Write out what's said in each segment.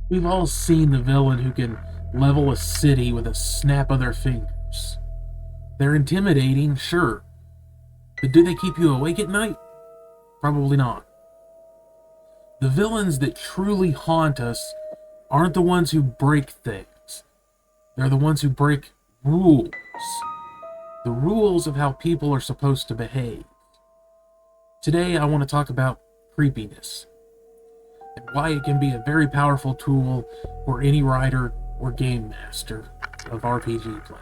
We've all seen the villain who can level a city with a snap of their fingers. They're intimidating, sure, but do they keep you awake at night? Probably not. The villains that truly haunt us aren't the ones who break things. They're the ones who break rules. The rules of how people are supposed to behave. Today, I want to talk about creepiness and why it can be a very powerful tool for any writer or game master of RPG play.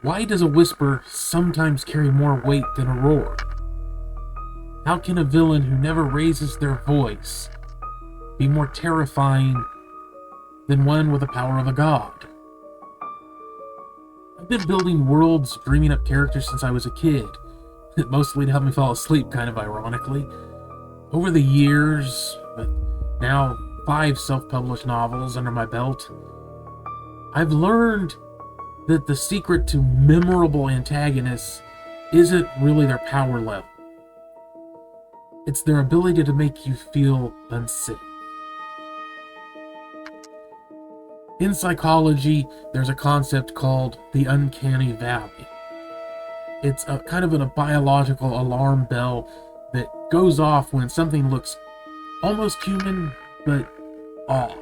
Why does a whisper sometimes carry more weight than a roar? How can a villain who never raises their voice be more terrifying than one with the power of a god? I've been building worlds, dreaming up characters since I was a kid, mostly to help me fall asleep, kind of ironically. Over the years, with now 5 self-published novels under my belt, I've learned that the secret to memorable antagonists isn't really their power level. It's their ability to make you feel unsafe. In psychology, there's a concept called the uncanny valley. It's a kind of a biological alarm bell that goes off when something looks almost human, but off.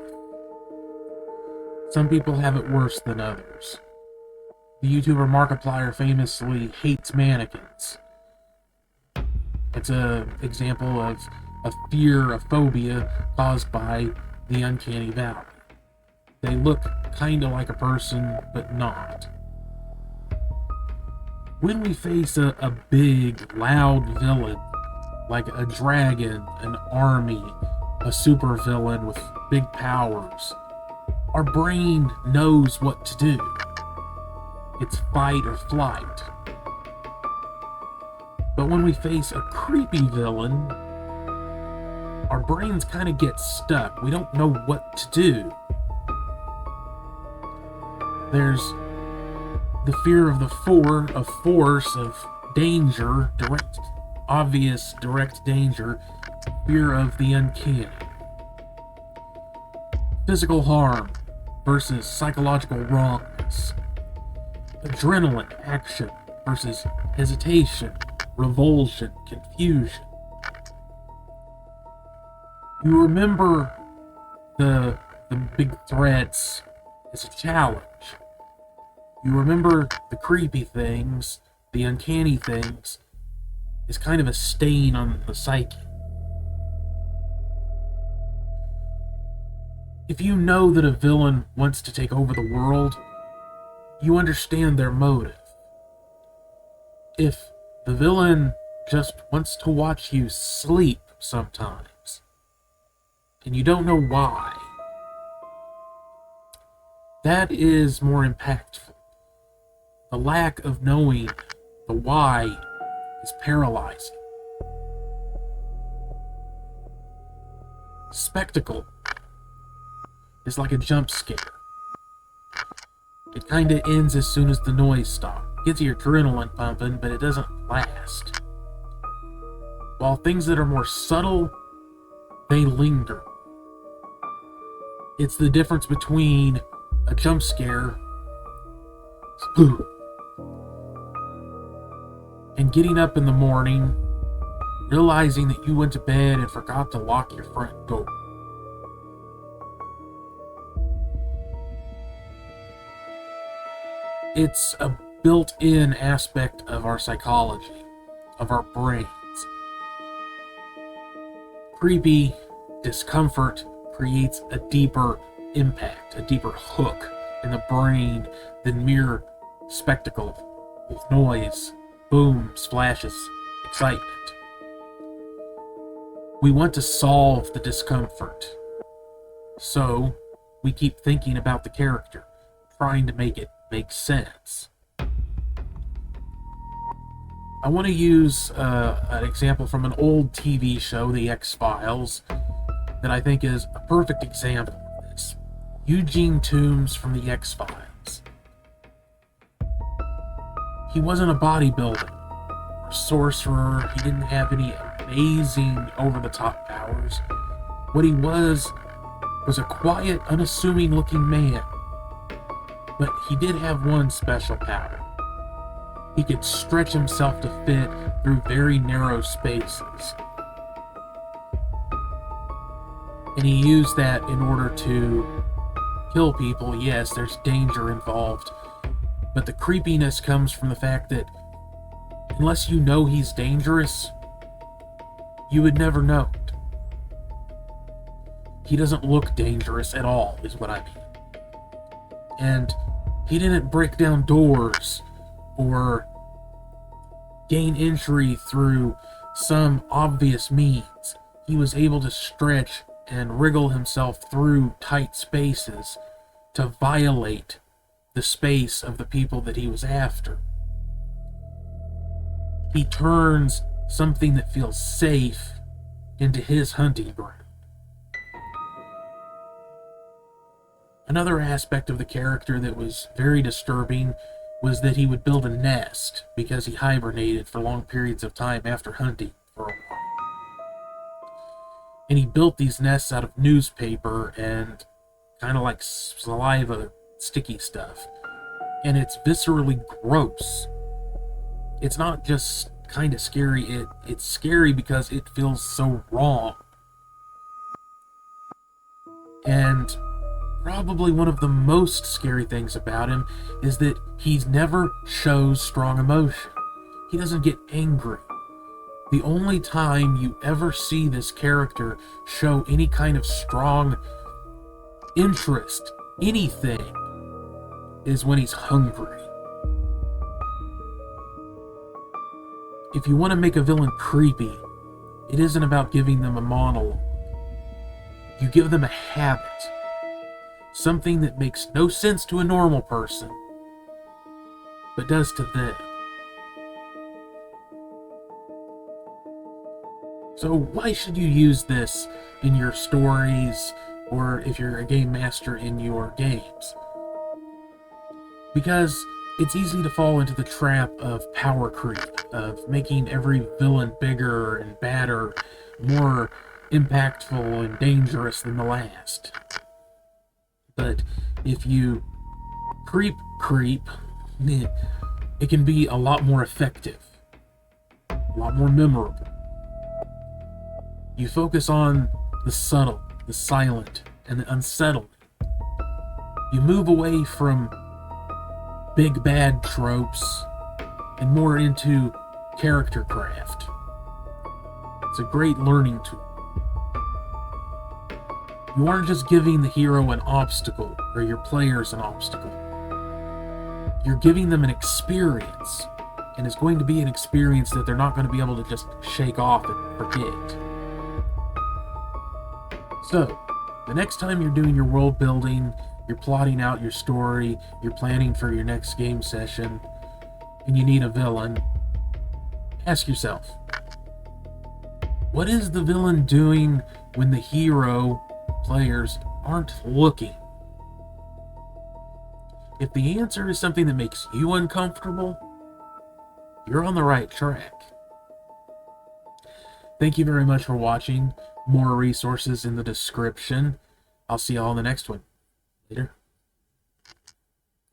Some people have it worse than others. The YouTuber Markiplier famously hates mannequins. It's an example of a fear, a phobia caused by the uncanny valley. They look kind of like a person, but not. When we face a big, loud villain, like a dragon, an army, a supervillain with big powers, our brain knows what to do. It's fight or flight. But when we face a creepy villain, our brains kind of get stuck. We don't know what to do. There's the fear of the force, of danger, obvious direct danger, fear of the uncanny. Physical harm versus psychological wrongness. Adrenaline, action versus hesitation, revulsion, confusion. You remember the big threats as a challenge. You remember the creepy things, the uncanny things, as kind of a stain on the psyche. If you know that a villain wants to take over the world, you understand their motive. If the villain just wants to watch you sleep sometimes, and you don't know why, that is more impactful. The lack of knowing the why is paralyzing. Spectacle is like a jump scare. It kinda ends as soon as the noise stops. Gets your adrenaline pumping, but it doesn't last. While things that are more subtle, they linger. It's the difference between a jump scare and getting up in the morning, realizing that you went to bed and forgot to lock your front door. It's a built-in aspect of our psychology, of our brains. Creepy discomfort creates a deeper impact, a deeper hook in the brain than mere spectacle with noise, boom, splashes, excitement. We want to solve the discomfort, so we keep thinking about the character, trying to make it make sense. I want to use an example from an old TV show, The X-Files, that I think is a perfect example of this. Eugene Toombs from The X-Files. He wasn't a bodybuilder or sorcerer. He didn't have any amazing over-the-top powers. What he was a quiet, unassuming looking man. But he did have one special power. He could stretch himself to fit through very narrow spaces. And he used that in order to kill people. Yes, there's danger involved. But the creepiness comes from the fact that unless you know he's dangerous, you would never know it. He doesn't look dangerous at all, is what I mean. And he didn't break down doors or gain entry through some obvious means. He was able to stretch and wriggle himself through tight spaces to violate the space of the people that he was after. He turns something that feels safe into his hunting ground. Another aspect of the character that was very disturbing was that he would build a nest because he hibernated for long periods of time after hunting for a while. And he built these nests out of newspaper and kind of like saliva, sticky stuff. And it's viscerally gross. It's not just kind of scary, it's scary because it feels so wrong. And probably one of the most scary things about him is that he's never shows strong emotion. He doesn't get angry. The only time you ever see this character show any kind of strong interest, anything, is when he's hungry. If you want to make a villain creepy, it isn't about giving them a monologue. You give them a habit. Something that makes no sense to a normal person, but does to them. So why should you use this in your stories, or if you're a game master in your games? Because it's easy to fall into the trap of power creep, of making every villain bigger and badder, more impactful and dangerous than the last. But if you creep, it can be a lot more effective, a lot more memorable. You focus on the subtle, the silent, and the unsettling. You move away from big bad tropes and more into character craft. It's a great learning tool. You aren't just giving the hero an obstacle, or your players an obstacle. You're giving them an experience, and it's going to be an experience that they're not going to be able to just shake off and forget. So, the next time you're doing your world building, you're plotting out your story, you're planning for your next game session, and you need a villain, ask yourself, what is the villain doing when the hero players aren't looking? If the answer is something that makes you uncomfortable, you're on the right track. Thank you very much for watching. More resources in the description. I'll see y'all in the next one. Later.